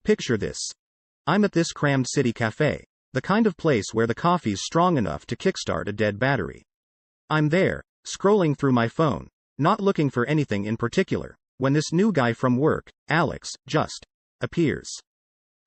Picture this. I'm at this crammed city cafe. The kind of place where the coffee's strong enough to kickstart a dead battery. I'm there, scrolling through my phone, not looking for anything in particular, when this new guy from work, Alex, just appears.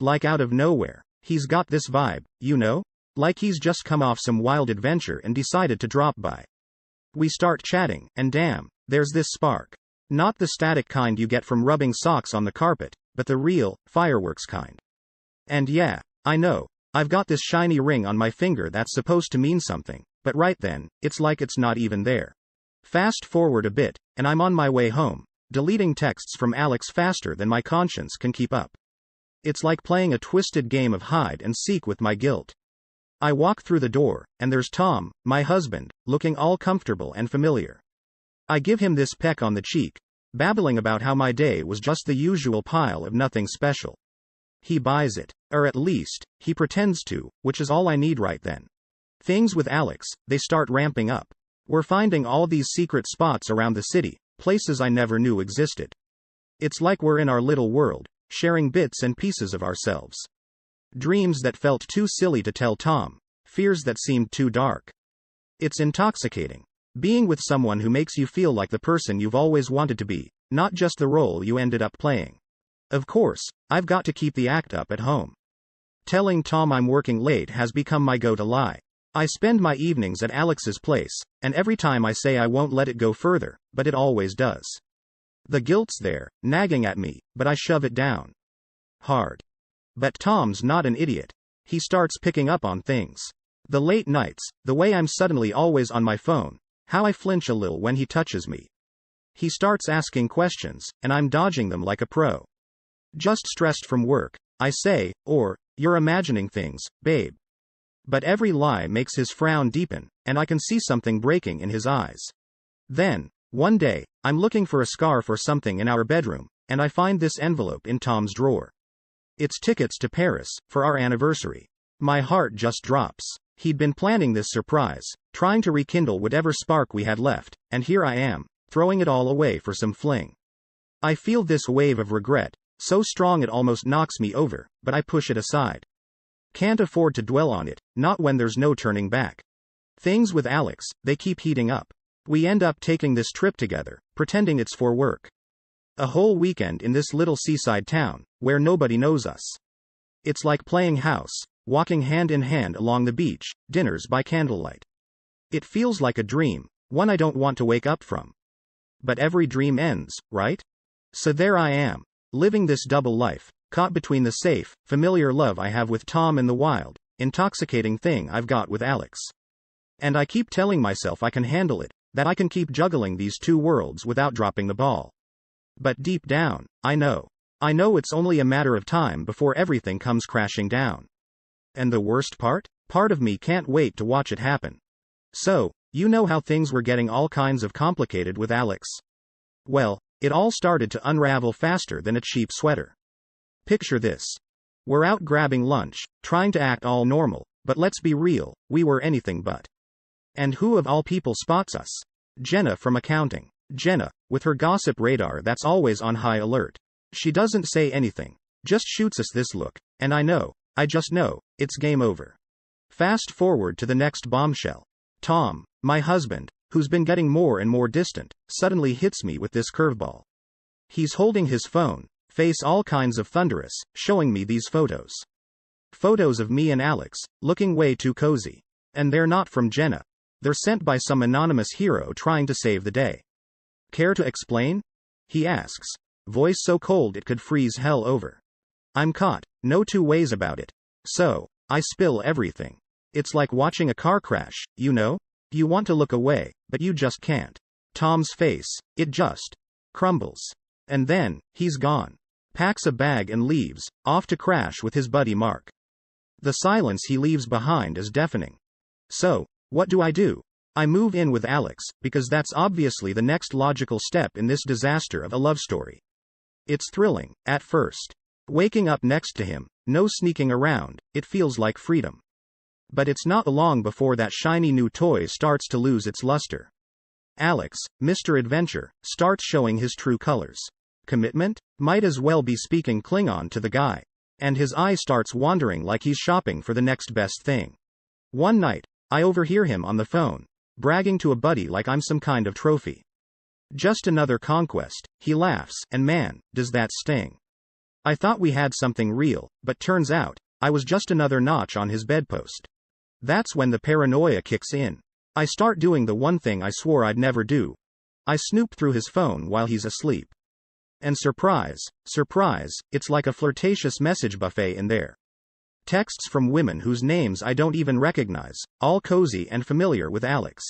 Like out of nowhere. He's got this vibe, you know? Like he's just come off some wild adventure and decided to drop by. We start chatting, and damn, there's this spark. Not the static kind you get from rubbing socks on the carpet, but the real, fireworks kind. And yeah, I know, I've got this shiny ring on my finger that's supposed to mean something, but right then, it's like it's not even there. Fast forward a bit, and I'm on my way home, deleting texts from Alex faster than my conscience can keep up. It's like playing a twisted game of hide and seek with my guilt. I walk through the door, and there's Tom, my husband, looking all comfortable and familiar. I give him this peck on the cheek, babbling about how my day was just the usual pile of nothing special. He buys it, or at least, he pretends to, which is all I need right then. Things with Alex, they start ramping up. We're finding all these secret spots around the city, places I never knew existed. It's like we're in our little world, sharing bits and pieces of ourselves. Dreams that felt too silly to tell Tom, fears that seemed too dark. It's intoxicating. Being with someone who makes you feel like the person you've always wanted to be, not just the role you ended up playing. Of course, I've got to keep the act up at home. Telling Tom I'm working late has become my go-to lie. I spend my evenings at Alex's place, and every time I say I won't let it go further, but it always does. The guilt's there, nagging at me, but I shove it down hard. But Tom's not an idiot. He starts picking up on things. The late nights, the way I'm suddenly always on my phone, how I flinch a little when he touches me. He starts asking questions, and I'm dodging them like a pro. Just stressed from work, I say, or, you're imagining things, babe. But every lie makes his frown deepen, and I can see something breaking in his eyes. Then, one day, I'm looking for a scarf or something in our bedroom, and I find this envelope in Tom's drawer. It's tickets to Paris, for our anniversary. My heart just drops. He'd been planning this surprise, trying to rekindle whatever spark we had left, and here I am, throwing it all away for some fling. I feel this wave of regret, so strong it almost knocks me over, but I push it aside. Can't afford to dwell on it, not when there's no turning back. Things with Alex, they keep heating up. We end up taking this trip together, pretending it's for work. A whole weekend in this little seaside town, where nobody knows us. It's like playing house, walking hand in hand along the beach, dinners by candlelight. It feels like a dream, one I don't want to wake up from. But every dream ends, right? So there I am, living this double life, caught between the safe, familiar love I have with Tom and the wild, intoxicating thing I've got with Alex. And I keep telling myself I can handle it, that I can keep juggling these two worlds without dropping the ball. But deep down, I know it's only a matter of time before everything comes crashing down. And the worst part? Part of me can't wait to watch it happen. So, you know how things were getting all kinds of complicated with Alex? Well, it all started to unravel faster than a cheap sweater. Picture this. We're out grabbing lunch, trying to act all normal, but let's be real, we were anything but. And who of all people spots us? Jenna from accounting. Jenna, with her gossip radar that's always on high alert. She doesn't say anything, just shoots us this look, and I just know, it's game over. Fast forward to the next bombshell. Tom, my husband, who's been getting more and more distant, suddenly hits me with this curveball. He's holding his phone, face all kinds of thunderous, showing me these photos. Photos of me and Alex, looking way too cozy. And they're not from Jenna. They're sent by some anonymous hero trying to save the day. Care to explain? He asks, voice so cold it could freeze hell over. I'm caught, no two ways about it. So, I spill everything. It's like watching a car crash, you know? You want to look away, but you just can't. Tom's face, it just crumbles. And then, he's gone. Packs a bag and leaves, off to crash with his buddy Mark. The silence he leaves behind is deafening. So, what do? I move in with Alex, because that's obviously the next logical step in this disaster of a love story. It's thrilling, at first. Waking up next to him, no sneaking around, it feels like freedom. But it's not long before that shiny new toy starts to lose its luster. Alex, Mr. Adventure, starts showing his true colors. Commitment? Might as well be speaking Klingon to the guy. And his eye starts wandering like he's shopping for the next best thing. One night, I overhear him on the phone, bragging to a buddy like I'm some kind of trophy. Just another conquest, he laughs, and man, does that sting. I thought we had something real, but turns out, I was just another notch on his bedpost. That's when the paranoia kicks in. I start doing the one thing I swore I'd never do. I snoop through his phone while he's asleep. And surprise, surprise, it's like a flirtatious message buffet in there. Texts from women whose names I don't even recognize, all cozy and familiar with Alex.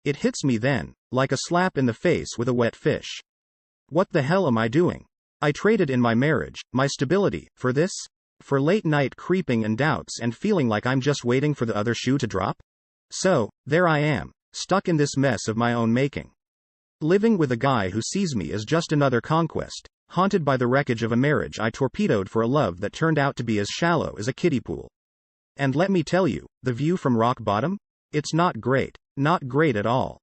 It hits me then, like a slap in the face with a wet fish. What the hell am I doing? I traded in my marriage, my stability, for this? For late night creeping and doubts and feeling like I'm just waiting for the other shoe to drop? So, there I am, stuck in this mess of my own making. Living with a guy who sees me as just another conquest, haunted by the wreckage of a marriage I torpedoed for a love that turned out to be as shallow as a kiddie pool. And let me tell you, the view from rock bottom? It's not great. Not great at all.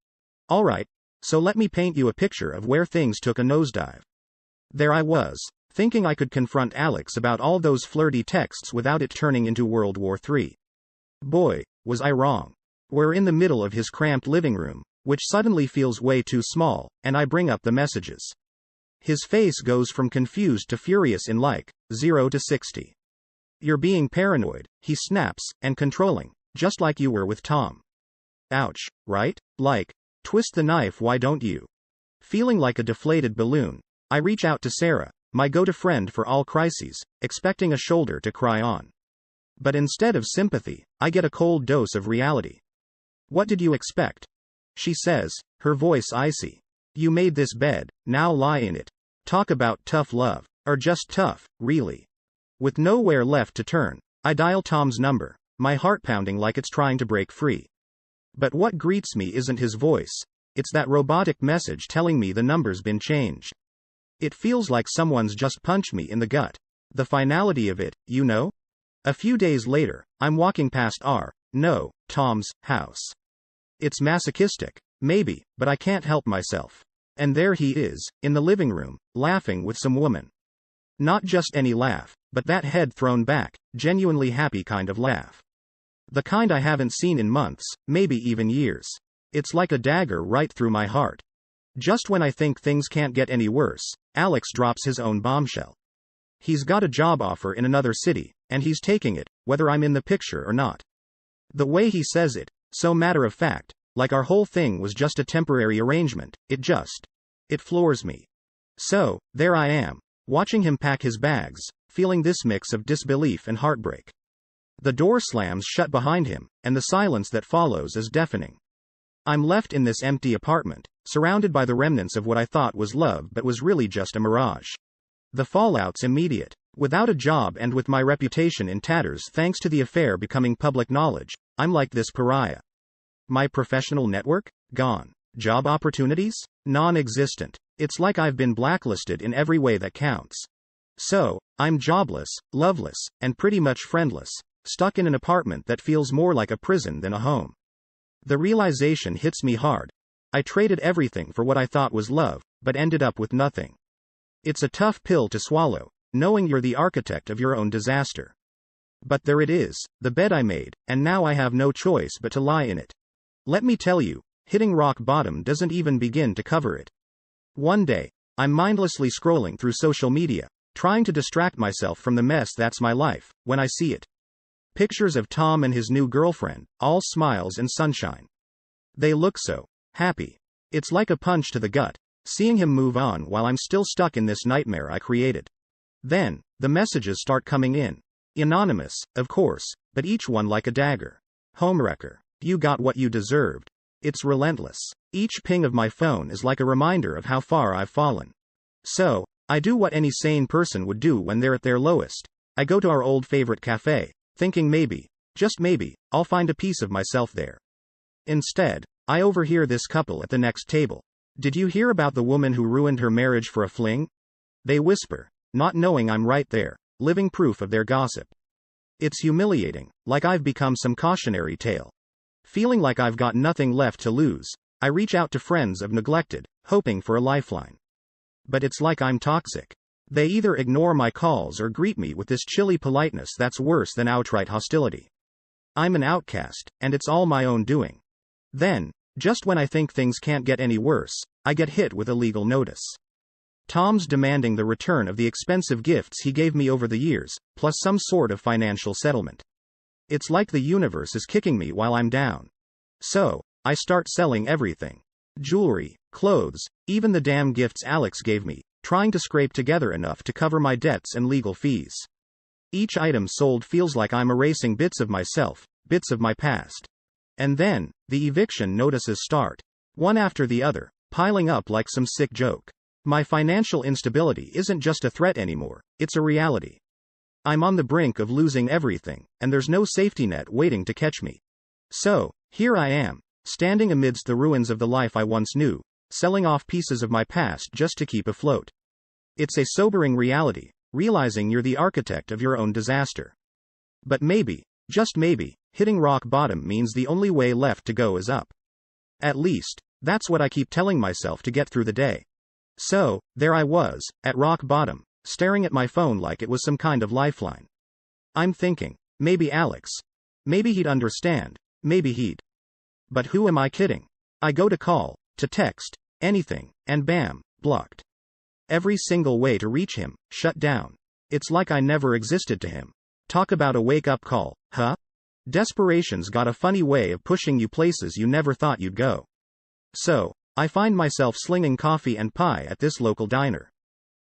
Alright, so let me paint you a picture of where things took a nosedive. There I was, thinking I could confront Alex about all those flirty texts without it turning into World War III. Boy, was I wrong. We're in the middle of his cramped living room, which suddenly feels way too small, and I bring up the messages. His face goes from confused to furious in like 0 to 60. You're being paranoid, he snaps, and controlling, just like you were with Tom. Ouch, right? Like, twist the knife, why don't you? Feeling like a deflated balloon, I reach out to Sarah, my go-to friend for all crises, expecting a shoulder to cry on. But instead of sympathy, I get a cold dose of reality. What did you expect? She says, her voice icy. You made this bed, now lie in it. Talk about tough love. Or just tough, really. With nowhere left to turn, I dial Tom's number, my heart pounding like it's trying to break free. But what greets me isn't his voice, it's that robotic message telling me the number's been changed. It feels like someone's just punched me in the gut. The finality of it, you know? A few days later, I'm walking past Tom's house. It's masochistic, maybe, but I can't help myself. And there he is, in the living room, laughing with some woman. Not just any laugh, but that head thrown back, genuinely happy kind of laugh. The kind I haven't seen in months, maybe even years. It's like a dagger right through my heart. Just when I think things can't get any worse, Alex drops his own bombshell. He's got a job offer in another city, and he's taking it, whether I'm in the picture or not. The way he says it, so matter of fact, like our whole thing was just a temporary arrangement, it floors me. So, there I am, watching him pack his bags, feeling this mix of disbelief and heartbreak. The door slams shut behind him, and the silence that follows is deafening. I'm left in this empty apartment, surrounded by the remnants of what I thought was love but was really just a mirage. The fallout's immediate. Without a job and with my reputation in tatters thanks to the affair becoming public knowledge, I'm like this pariah. My professional network? Gone. Job opportunities? Non-existent. It's like I've been blacklisted in every way that counts. So, I'm jobless, loveless, and pretty much friendless, stuck in an apartment that feels more like a prison than a home. The realization hits me hard. I traded everything for what I thought was love, but ended up with nothing. It's a tough pill to swallow, knowing you're the architect of your own disaster. But there it is, the bed I made, and now I have no choice but to lie in it. Let me tell you, hitting rock bottom doesn't even begin to cover it. One day, I'm mindlessly scrolling through social media, trying to distract myself from the mess that's my life, when I see it. Pictures of Tom and his new girlfriend, all smiles and sunshine. They look so happy. It's like a punch to the gut, seeing him move on while I'm still stuck in this nightmare I created. Then, the messages start coming in. Anonymous, of course, but each one like a dagger. Homewrecker. You got what you deserved. It's relentless. Each ping of my phone is like a reminder of how far I've fallen. So, I do what any sane person would do when they're at their lowest. I go to our old favorite cafe, thinking maybe, just maybe, I'll find a piece of myself there. Instead, I overhear this couple at the next table. Did you hear about the woman who ruined her marriage for a fling? They whisper, not knowing I'm right there, living proof of their gossip. It's humiliating, like I've become some cautionary tale. Feeling like I've got nothing left to lose, I reach out to friends I've neglected, hoping for a lifeline. But it's like I'm toxic. They either ignore my calls or greet me with this chilly politeness that's worse than outright hostility. I'm an outcast, and it's all my own doing. Then, just when I think things can't get any worse, I get hit with a legal notice. Tom's demanding the return of the expensive gifts he gave me over the years, plus some sort of financial settlement. It's like the universe is kicking me while I'm down. So, I start selling everything. Jewelry, clothes, even the damn gifts Alex gave me, trying to scrape together enough to cover my debts and legal fees. Each item sold feels like I'm erasing bits of myself, bits of my past. And then, the eviction notices start. One after the other, piling up like some sick joke. My financial instability isn't just a threat anymore, it's a reality. I'm on the brink of losing everything, and there's no safety net waiting to catch me. So, here I am, standing amidst the ruins of the life I once knew, selling off pieces of my past just to keep afloat. It's a sobering reality, realizing you're the architect of your own disaster. But maybe, just maybe, hitting rock bottom means the only way left to go is up. At least, that's what I keep telling myself to get through the day. So, there I was, at rock bottom, staring at my phone like it was some kind of lifeline. I'm thinking, maybe Alex. Maybe he'd understand, maybe he'd. But who am I kidding? I go to call, to text, anything, and bam, blocked. Every single way to reach him, shut down. It's like I never existed to him. Talk about a wake-up call, huh? Desperation's got a funny way of pushing you places you never thought you'd go. So, I find myself slinging coffee and pie at this local diner.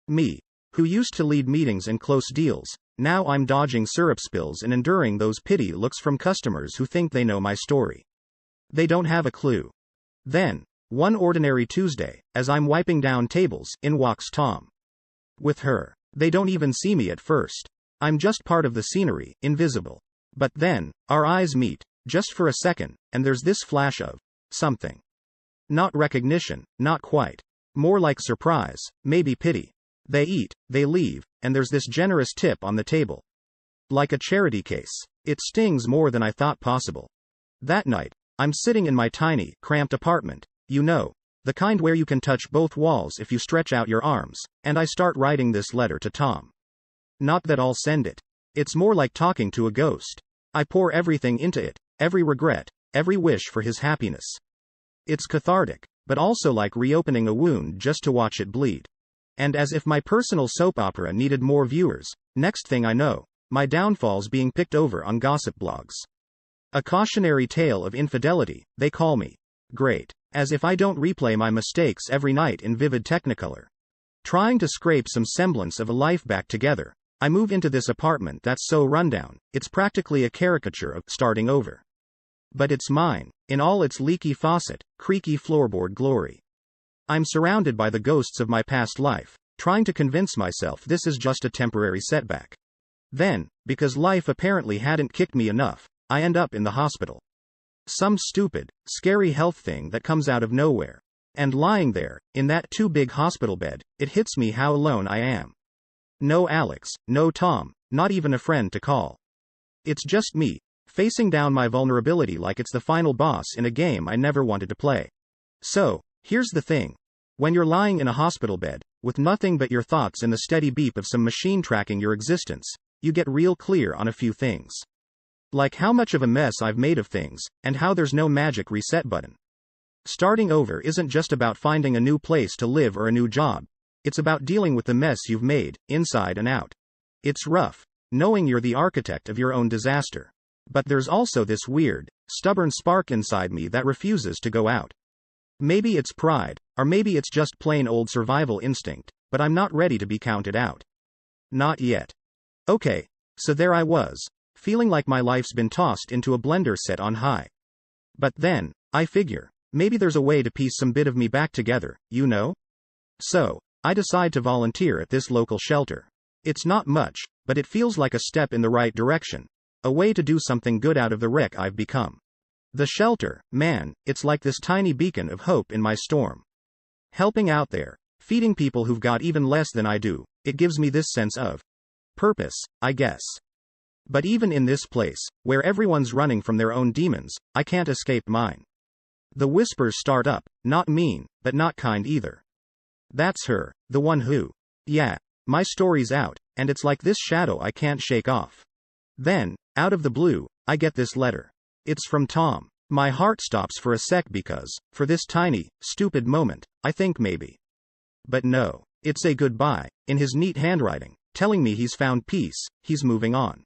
Me, who used to lead meetings and close deals, now I'm dodging syrup spills and enduring those pity looks from customers who think they know my story. They don't have a clue. Then, one ordinary Tuesday, as I'm wiping down tables, in walks Tom. With her. They don't even see me at first. I'm just part of the scenery, invisible. But then, our eyes meet, just for a second, and there's this flash of something. Not recognition, not quite. More like surprise, maybe pity. They eat, they leave, and there's this generous tip on the table. Like a charity case. It stings more than I thought possible. That night, I'm sitting in my tiny, cramped apartment, you know, the kind where you can touch both walls if you stretch out your arms, and I start writing this letter to Tom. Not that I'll send it. It's more like talking to a ghost. I pour everything into it, every regret, every wish for his happiness. It's cathartic, but also like reopening a wound just to watch it bleed. And as if my personal soap opera needed more viewers, next thing I know, my downfall's being picked over on gossip blogs. A cautionary tale of infidelity, they call me. Great. As if I don't replay my mistakes every night in vivid technicolor. Trying to scrape some semblance of a life back together, I move into this apartment that's so rundown, it's practically a caricature of starting over. But it's mine, in all its leaky faucet, creaky floorboard glory. I'm surrounded by the ghosts of my past life, trying to convince myself this is just a temporary setback. Then, because life apparently hadn't kicked me enough, I end up in the hospital. Some stupid, scary health thing that comes out of nowhere. And lying there, in that too big hospital bed, it hits me how alone I am. No Alex, no Tom, not even a friend to call. It's just me, facing down my vulnerability like it's the final boss in a game I never wanted to play. So, here's the thing. When you're lying in a hospital bed, with nothing but your thoughts and the steady beep of some machine tracking your existence, you get real clear on a few things. Like how much of a mess I've made of things, and how there's no magic reset button. Starting over isn't just about finding a new place to live or a new job. It's about dealing with the mess you've made, inside and out. It's rough, knowing you're the architect of your own disaster. But there's also this weird, stubborn spark inside me that refuses to go out. Maybe it's pride, or maybe it's just plain old survival instinct, but I'm not ready to be counted out. Not yet. Okay, so there I was, feeling like my life's been tossed into a blender set on high. But then, I figure, maybe there's a way to piece some bit of me back together, you know? So, I decide to volunteer at this local shelter. It's not much, but it feels like a step in the right direction. A way to do something good out of the wreck I've become. The shelter, man, it's like this tiny beacon of hope in my storm. Helping out there, feeding people who've got even less than I do, it gives me this sense of purpose, I guess. But even in this place, where everyone's running from their own demons, I can't escape mine. The whispers start up, not mean, but not kind either. That's her, the one who, yeah, My story's out, and it's like this shadow I can't shake off. Then, out of the blue, I get this letter. It's from Tom. My heart stops for a sec because, for this tiny, stupid moment, I think maybe. But no. It's a goodbye, in his neat handwriting, telling me he's found peace, he's moving on.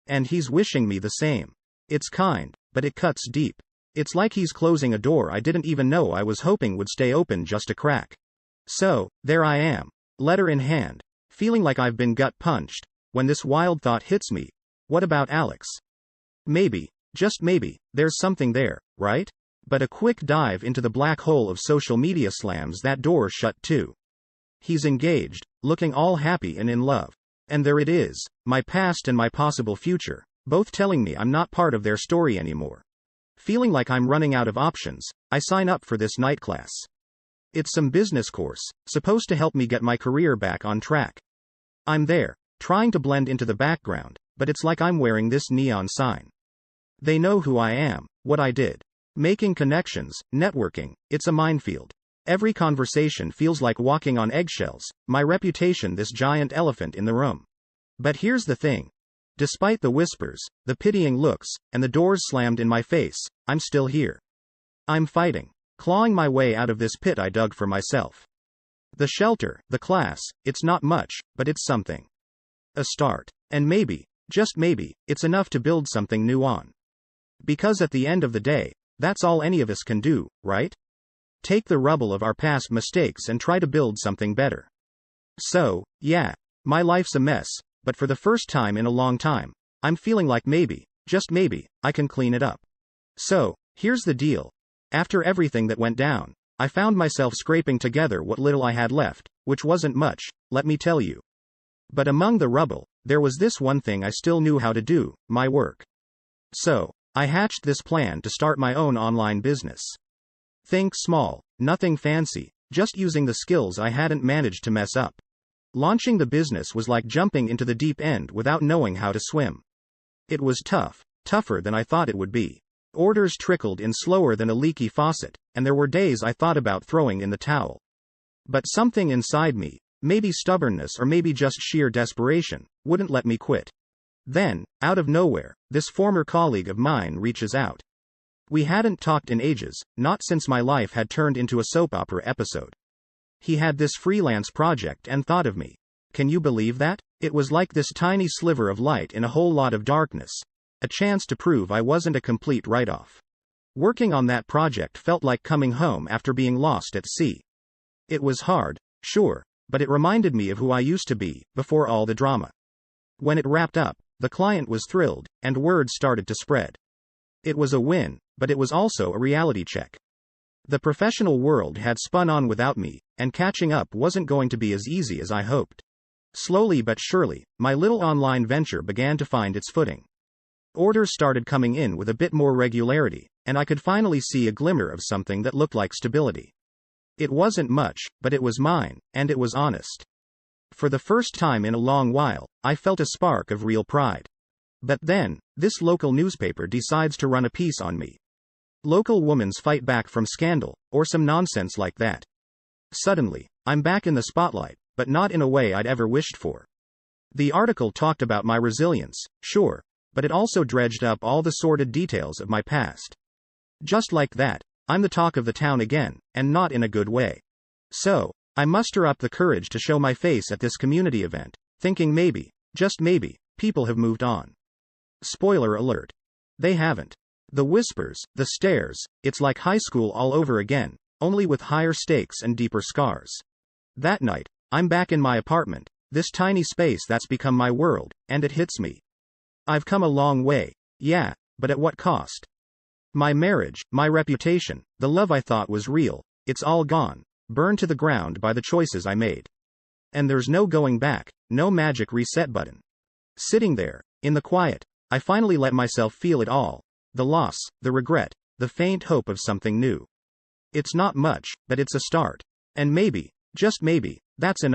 And he's wishing me the same. It's kind, but it cuts deep. It's like he's closing a door I didn't even know I was hoping would stay open just a crack. So, there I am, letter in hand, feeling like I've been gut punched, when this wild thought hits me. What about Alex? Maybe, just maybe, there's something there, right? But a quick dive into the black hole of social media slams that door shut too. He's engaged, looking all happy and in love. And there it is, my past and my possible future, both telling me I'm not part of their story anymore. Feeling like I'm running out of options, I sign up for this night class. It's some business course, supposed to help me get my career back on track. I'm there, trying to blend into the background, but it's like I'm wearing this neon sign. They know who I am, what I did. Making connections, networking, it's a minefield. Every conversation feels like walking on eggshells, my reputation this giant elephant in the room. But here's the thing. Despite the whispers, the pitying looks, and the doors slammed in my face, I'm still here. I'm fighting, clawing my way out of this pit I dug for myself. The shelter, the class, it's not much, but it's something. A start. And maybe, just maybe, it's enough to build something new on. Because at the end of the day, that's all any of us can do, right? Take the rubble of our past mistakes and try to build something better. So, yeah, my life's a mess, but for the first time in a long time, I'm feeling like maybe, just maybe, I can clean it up. So, here's the deal. After everything that went down, I found myself scraping together what little I had left, which wasn't much, let me tell you. But among the rubble, there was this one thing I still knew how to do, my work. So, I hatched this plan to start my own online business. Think small, nothing fancy, just using the skills I hadn't managed to mess up. Launching the business was like jumping into the deep end without knowing how to swim. It was tough, tougher than I thought it would be. Orders trickled in slower than a leaky faucet, and there were days I thought about throwing in the towel. But something inside me, maybe stubbornness or maybe just sheer desperation, wouldn't let me quit. Then, out of nowhere, this former colleague of mine reaches out. We hadn't talked in ages, not since my life had turned into a soap opera episode. He had this freelance project and thought of me. Can you believe that? It was like this tiny sliver of light in a whole lot of darkness. A chance to prove I wasn't a complete write-off. Working on that project felt like coming home after being lost at sea. It was hard, sure, but it reminded me of who I used to be, before all the drama. When it wrapped up, the client was thrilled, and word started to spread. It was a win, but it was also a reality check. The professional world had spun on without me, and catching up wasn't going to be as easy as I hoped. Slowly but surely, my little online venture began to find its footing. Orders started coming in with a bit more regularity, and I could finally see a glimmer of something that looked like stability. It wasn't much, but it was mine, and it was honest. For the first time in a long while, I felt a spark of real pride. But then, this local newspaper decides to run a piece on me. Local women's fight back from scandal, or some nonsense like that. Suddenly, I'm back in the spotlight, but not in a way I'd ever wished for. The article talked about my resilience, sure, but it also dredged up all the sordid details of my past. Just like that, I'm the talk of the town again, and not in a good way. So, I muster up the courage to show my face at this community event, thinking maybe, just maybe, people have moved on. Spoiler alert. They haven't. The whispers, the stares, it's like high school all over again, only with higher stakes and deeper scars. That night, I'm back in my apartment, this tiny space that's become my world, and it hits me. I've come a long way, yeah, but at what cost? My marriage, my reputation, the love I thought was real, it's all gone, burned to the ground by the choices I made. And there's no going back, no magic reset button. Sitting there, in the quiet, I finally let myself feel it all. The loss, the regret, the faint hope of something new. It's not much, but it's a start. And maybe, just maybe, that's enough.